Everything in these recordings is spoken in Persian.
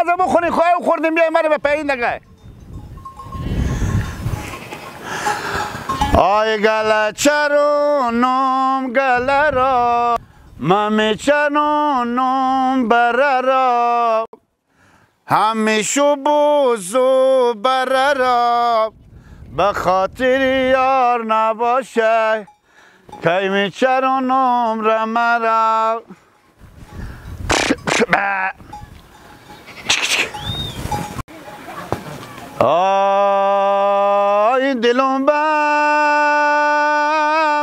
غذا بخورین خواهی خوردیم بیایی مرا به پایین دگه آی گله چرونم گله را ممی چرونم بره را همیشه بوزو بره را به خاطر یار نباشه که می چرونم را مرا آی دلم بم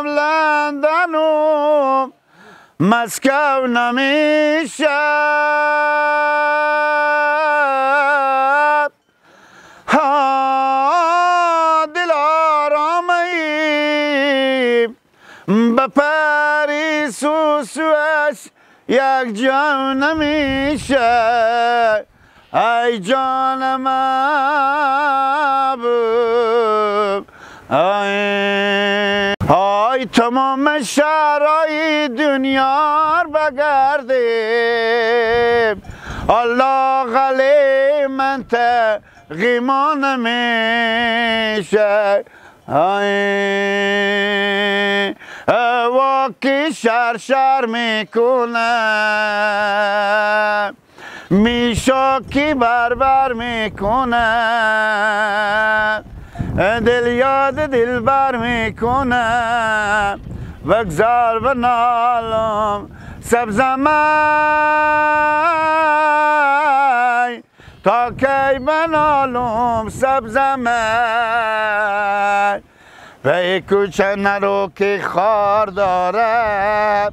لندنم مسکو نمیشه دل آرامی به پریس و سوش یک جان نمیشه ای جان محبوب ای تمام شهرهای دنیا بگردیم الله غلی من تقیما نمیشه واقعی شر میکنه میشاکی بربر میکنه دل یاد دل بر میکنه وگذار بنالم سبزمای تا کی بنالم سبزمای به کوچه نرو که خار داره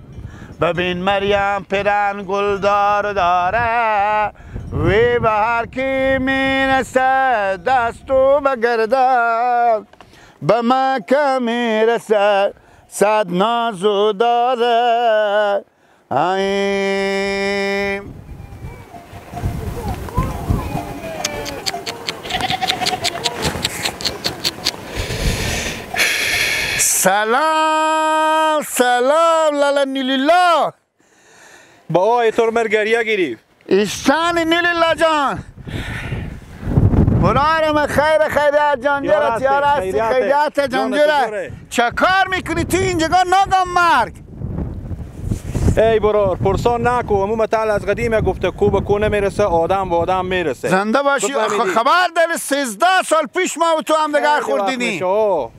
ببین مریم پیرن گلدار داره وی به هر کی میرسه دستو بگردن به مکه میرسه صد نازو داره سلام سلام لالا نیلیلا با ایطور مرگریه گیری اشتانی نیلیلا جان برایرم خیر جانجره تیار هستی خیریت جانجره چه کار میکنی تو اینجا ناگم مرگ ای برار پرسان نکو همون مطال از قدیم گفته کو به کو نمیرسه آدم به آدم میرسه زنده باشی خبر داری 13 سال پیش ما و تو هم دگر خوردینی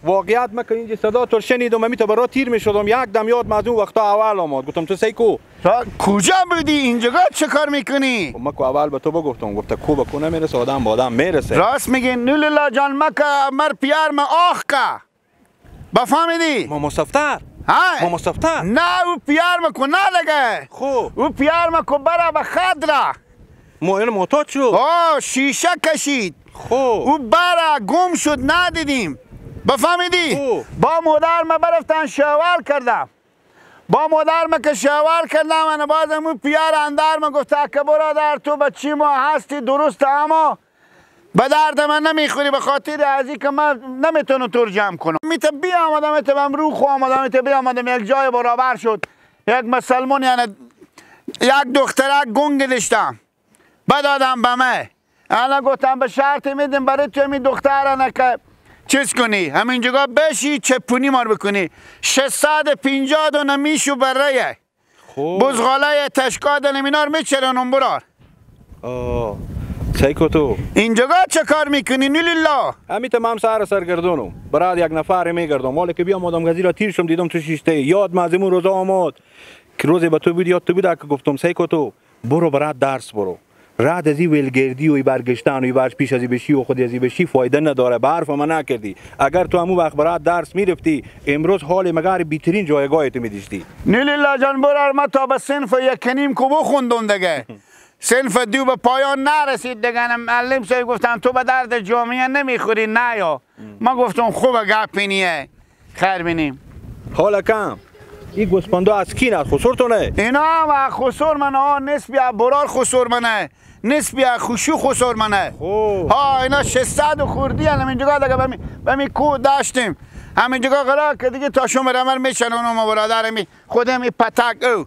واقعیت مکن اینجا صدا تو شنیدم امی تو برا تیر میشدم یک دم یاد از اون وقتا اول آمد گفتم تو سی کو کجا بودی اینجا چه کار میکنی مکو اول به تو بگفتم گفته کو به کو نمیرسه آدم به آدم میرسه راست میگی نولیلا جان مکه مر پیار ما آخ که بفهمیدی ما مصفتر ما مصفتر نه او پیار مکو نلگه خوب او پیار مکو برا به خدره ما این محتاج شد شیشه کشید خوب او برا گم شد ندیدیم بفهمیدی با مادر ما برفتن شوال کردم با مادر ما که شوال کردم من بازم او پیار اندر ما گفته که برادر تو بچی ما هستی درست اما به درد من نمیخوری به خاطر ازی که من نمیتونم تور جمع کنم میتونم بیامدم میتونم رو خو آمدم میتونم بیامدم یک جای برابر شد یک مسلمان یعنی یک دخترک گنگ داشتم بدادم به من الان گفتم به شرط میدیم برای تو می دخترانه که چیز کنی همین جگاه بشی چپونی مار بکنی 650 دونه میشو برای بزغاله تشکا دنمینار میچرانم برار سیکو تو اینجا چه کار میکنی نیلیلا؟ امی تمام سرگردونم برای یک نفر میگردم مالی که بیام آدم گزی را تیر شم دیدم تو شیشته یاد مازمون روزا آمد که روزی به تو بود یاد تو بود که گفتم سیکو تو برو برات درس برو راد ازی ویلگردی و برگشتن و برش پیش ازی بشی و خود ازی بشی فایده نداره به حرف من نکردی اگر تو همون وقت برات درس میرفتی امروز حال مگر بیترین جایگاه تو میدیشتی نیلیلا جان برار ما تا به صنف یکنیم کو بخوندم دیگه صنف دو به پایان نرسید دیگه معلم صاحب گفتن تو به درد جامعه نمیخوری نه یا ما گفتم خوبه گپینیه خیر بینیم حالا کم این گوسپندو از کی نه خسور تو نه اینا و خسور منه نسبی برار خسور منه نسبی خوشو خسور منه ها اینا 600 خوردی هم اینجا دیگه بمی کو داشتیم همینجا قرار که دیگه تا شما رمر میشن اونو ما برادر خودم پتک او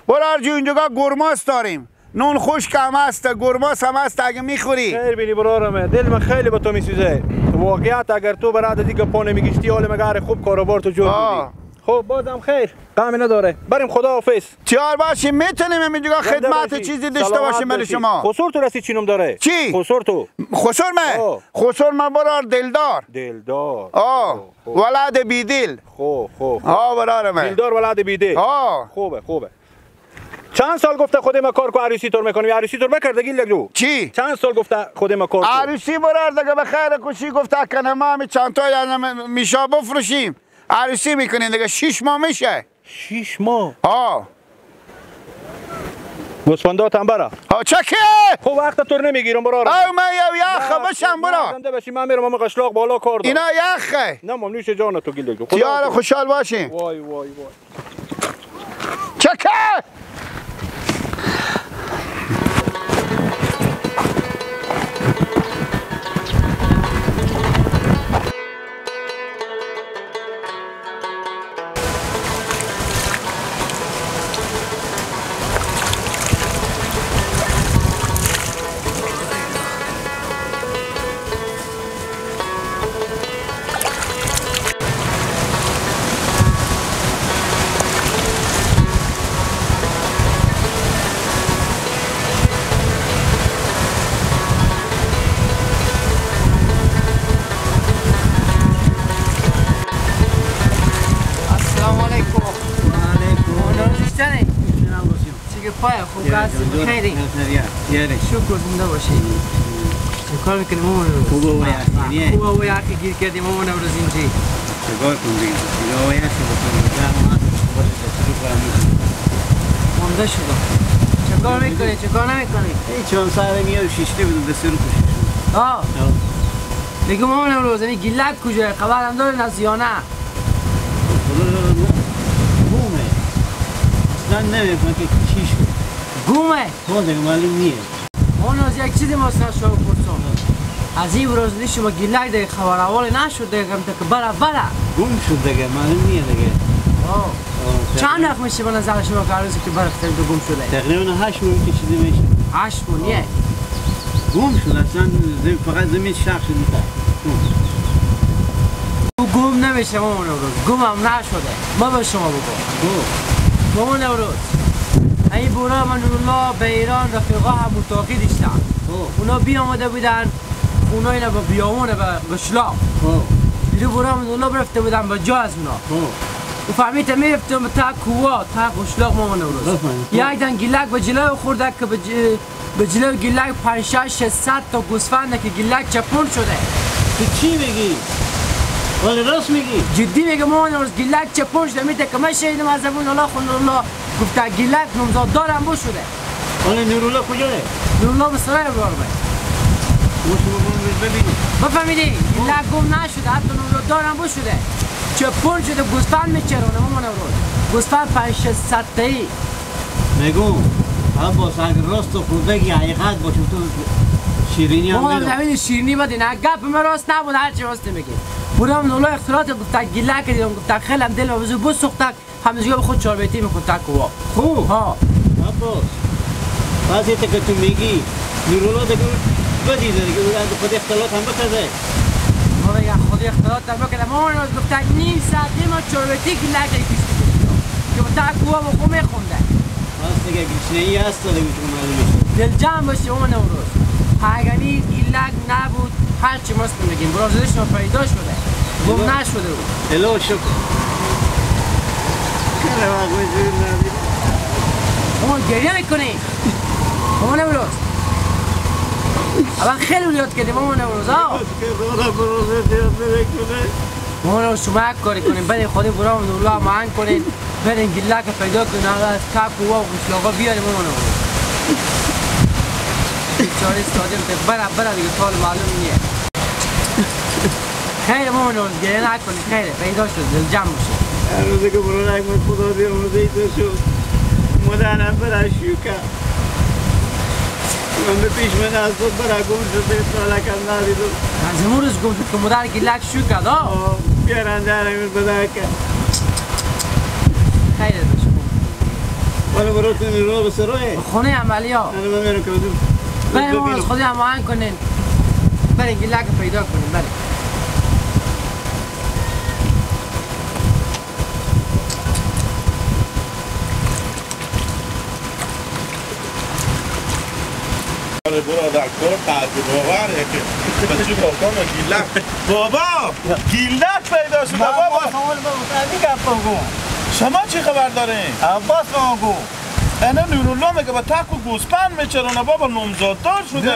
برار جو اینجا گرماس داریم نون خشک هم هست، گرماس هم هست اگه میخوری. خیر بینی برارم، دل من خیلی به تو میسوزه. واقعیت اگر تو برات دیگه پا نمیگشتی حال مگر خوب کاروبار تو جور میدی. خب بازم خیر، غمی نداره. بریم خداحافظ. تیار باشیم میتونیم همینجا خدمت چیزی داشته باشیم برای شما. خسور تو رسی چینم داره؟ چی؟ خسور تو. خسور من؟ خسور من برار دلدار. دلدار. ولد بیدل. خوب. برار من. دلدار ولد بیدل. خوبه. چند سال گفته خودم کار کو عروسی طور میکنی؟ عروسی طور بکرده گیل لگو. چی؟ چند سال گفته خودم کار کو؟ عروسی برار دیگه به خیر کوشی گفته کنه ما می چند تا میشا بفروشیم. عروسی میکنین دیگه 6 ماه میشه. 6 ماه؟ گوسفندات هم برا. چکه؟ خب وقت طور نمیگیرم برار. من یخ بشم برا. زنده بشی من میرم قشلاق بالا کار دارم. اینا یخه. نه مام نوش جان تو گیل لگو. تیار خوشحال باشیم. وای. چکه؟ خیلی شکر زنده باشید. چیکار میکنیم مامان نوروز؟ خوبه و یخی گیر کردیم مامان نوروز اینجی. چیکار کنیم؟ یا یخی بکنیم. مانده شدم. چیکار میکنی؟ چیکار نمیکنی؟ چند ساله میاد شیشته بدون به سر کشش. دیگه مامان نوروز این گیلک کجاست؟ خبرم دارین از یا نه؟ گومه. اصلا نمیفهمم که چی شد. گومه؟ دیگه معلوم نیست. مانوز یک چیزی ماستن شما پرسون. از این روز شما گیلک دیگه خبر اول نشد دیگه گم که برا گم شد دیگه معلوم نیست دیگه. چند وقت میشه به نظر شما که عروسی که برختیم تو گم شده؟ تقریبا 8 ماه کشیده میشه. 8 ماه گم شد اصلا فقط زمین شق شد میتر. تو گم نمیشه مامان نوروز. گم هم نشده. ما به شما بگم. مامان نوروز. این بورا من اونا به ایران رفیقا هم متاقی داشتن. اونا بیامده بودن اونا اینا به بیامونه به قشلاق. دیگه بورا من اونا برفته بودن به جا از اونا. و فهمیده میرفتم تا کوه تا قشلاق مامان نوروز. یک دن گیلک به جلو خورده که به جلو گیلک 500-600 تا گوسفنده که گیلک چپون شده. تو چی میگی؟ ولی راست میگی؟ جدی میگم مامان نوروز گیلک چپون شده میده که من شهیدم از زبون الله خون الله گفته گیلک نمزاد دارم بو شده. ولی نورالله کجاست؟ نورالله به سرای بارمه. ببینید. بفهمیدی؟ گیلک گم نشده حتی نورالله دارم بو شده. چپون شده گوسفند میچرونه مامان نوروز. گوسفند 500 تایی. میگم عباس اگر راست و خودگی حقیقت باشه تو شیرینی هم میدم. مامان شیرینی بدین. گپ من راست نبود هرچی راست میگی. بودم نورالله اختلاط گفته گیلک دیدم گفته خیلی هم دل و بو سوخته همزگاه به خود چاربیتی میخواد تکوا. خوب. عباس بعضی که تو میگی نورالله دیگه بدیده دیگه خود اختلاط هم بکرده. ما بگم خود اختلاط هم بکرده. مامان نوروز گفته نیم ساعتی ما چاربیتی گیلک کشتی که با تکوا با خود میخونده. بس دیگه گشنه‌ای هست دیگه تو معلومه. دل جمع باشی مامان نوروز. اگرنی گیلک نبود هرچی ماست میگیم برازیلش ما پیدا شده. گم نشده بود. الو شکر. مامان گریه میکنی؟ مامان نوروز اما خیلی ولیات کردیم مامان نوروز مامان نوروز شما یک کاری کنیم بریم خودی برام نورالله معن کنیم بریم گیلک پیدا کنیم از کپ و قشلاقا بیاریم مامان نوروز بیچاره استادیم که برا دیگه سال معلوم نیه خیلی مامان نوروز گریه نکنیم خیلی پیدا شد دل جمع باشید روزی که برو رحمت خدا دیر روزی تو شد مدنم برای شوکه من به پیش من از خود برای گم شده اطلاع کم ندیدم از امون روز گم شد که مدر گیلک شوکه دا بیارن درمیر بده که خیلی بشم حالا برو تو نیرو به سرای خونه عملیات من میرم که بریم اون از خودی هماهنگ کنین بریم گیلک پیدا کنیم بریم برادر کار تعجب آوره که بچه کاکام گیلک بابا گیلک پیدا شده بابا شما چی خبر دارین؟ عباس مگو اینا نورالله میگه با تک و گوسپند میچرونه بابا نمزاددار شده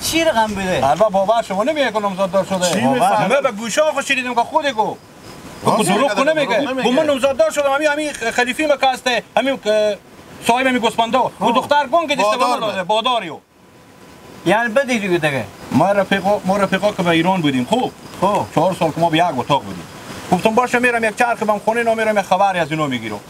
چی رقم بده؟ البته باور شما نمیگه که نمزاددار شده چی میفهمه؟ من به گوشه ها شنیدم که خود گو دروغ کنه میگه من نمزاددار شدم همین خلیفی مکاسته همین صاحب همین گوسپندا و دختر گنگ دسته به باداریو یعنی بدی دیگه ما رفیقا که به ایران بودیم خب 4 سال که ما به یک اتاق بودیم گفتم باشه میرم یک چرخ بم خونه نمیرم یک خبری از اینا میگیرم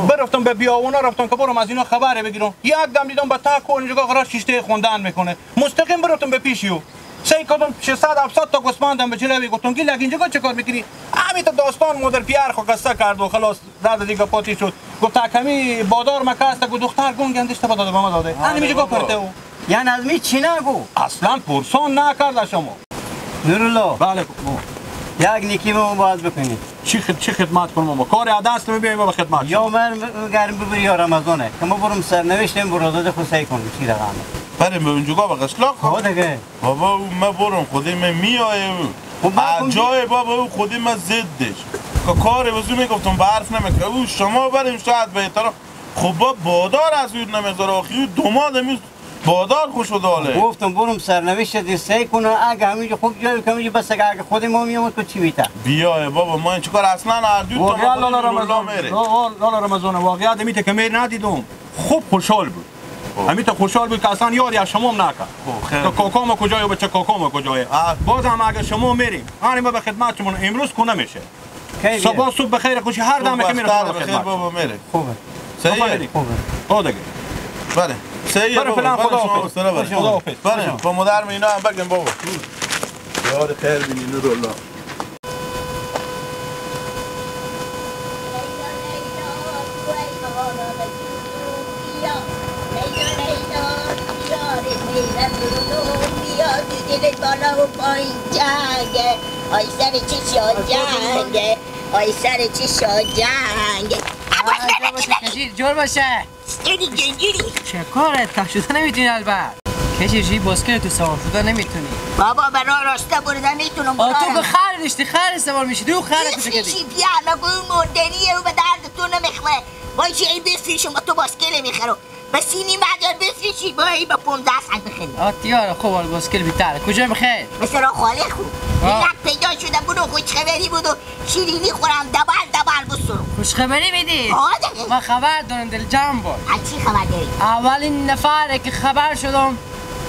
برفتم به بیاونا رفتم که برم از اینا خبری بگیرم یک دم دیدم با تاک و اینجا قرار شیشته خوندن میکنه مستقیم برفتم به پیشیو سه کدوم 600 700 تا گوسپندم به جلوی گفتم گیلک اینجا چه کار میکنی همین تا داستان مادر پیار خو قصه کرد و خلاص زاد دیگه پاتی شد گفت کمی بادار مکاسته گفت دختر گنگ اندشته با داده ما داده همین میگه پرته او یعنی از می چی نگو اصلا پرسان نکرد شما نورالله بله یک نیکی ما باید بکنید چی خدمت کنم ما کار عدس نمیبینیم ما به خدمت یا من گرم ببری یا رمضانه که ما برم سرنوشتیم برادت خود سعی کنم چی رقمه بریم به اونجا با قشلاق خب دیگه بابا ما برم خودی من میایم جای بابا او خودی من زدش که کار وزو میگفتم به حرف نمیکنه او شما بریم شاید بهتر خب با بادار از اون نمیذاره آخی دوماد میز بادار خوش داله گفتم برم سرنوشت دی سعی کنم اگه همینجا خوب جای کمی بس اگه خود ما میام تو چی میتا بیا بابا ما این چیکار اصلا اردو تو واقعا لالا رمضان واقعا میته که میر ندیدم خوب خوشحال بود همین تا خوشحال بود که اصلا یاری از شما نکرد که کاکام کجای و بچه کاکام کجای بازم اگه شما میریم هانی ما به خدمت شما امروز کنه میشه صبح بخیر خوشی هر دم که میره بخیر بابا میره خوبه صحیح خوبه دیگه بله صحیح بله فلان خدا بله با مادر اینا هم بگم بابا یار خیر بینی نورالله بالا و پایین جنگه آی سر چی شد جنگه آی سر چی شد جنگه جور باشه استری گنگیری چه کاره تا شده نمیتونی البته کشیشی باسکل تو سوار شده نمیتونی بابا برای راسته برده میتونم برای تو که خر داشتی خر سوار میشی تو خر کجا کردی بفریشی بیا نگو مردنیه و به درد تو نمیخواه وای چه ای بفریشم با تو باسکل میخرم بس اینی مدار بفریشی با ای با 15 سنت بخری آتیار خوب حال باسکل بیتره کجا میخوای مثل را خاله خوب یک پیدا شده بودو خوشخبری بود و شیرینی خورم دبل بسرم خوشخبری میدی؟ آده من خبر دارم دل جمع باش از چی خبر داری؟ اولین نفره که خبر شدم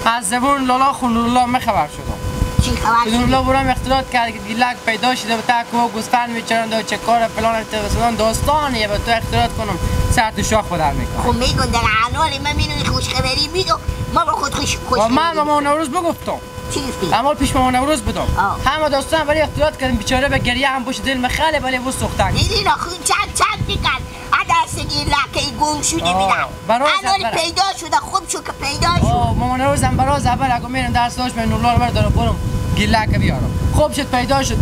از زبون لالا نورالله من خبر شدم چی خبر شدی؟ نورالله برام اختلاط کرد که گیلک پیدا شده و تک و گوسفند میچرند و چه کار فلان ارتباطان داستانیه با تو اختلاط کنم سر تو شاخ بدر میکنم خب میگن در حال من مینوی خوشخبری میدم ما با خود خوشخبری من مامان نوروز بگفتم چی گفتی؟ اما پیش مامان نوروز بودم همه داستان ولی اختلاط کردیم بیچاره به گریه هم باشه دل مخاله ولی بو سوختن دیدی نخون چند میکرد عدس گیلک گم شدی میدم الان پیدا شده خوب شد که پیدا شد مامان نوروز هم براز اول اگه میرم درس داشت به نورالله رو بردارم برم گیلک بیارم خوب شد پیدا شد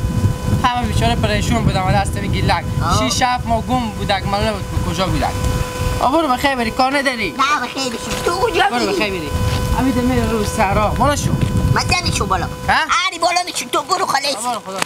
همه بیچاره پریشون بودم و دست گیلک 6 7 ما گم بودک معلوم بود کجا بودک برو بخیر بری کار نداری نه بخیر بشی تو کجا برو بخیر بری امید میره رو سرا بالا شو من دمی شو بالا هری بالا میشی تو برو خلاص برو خدا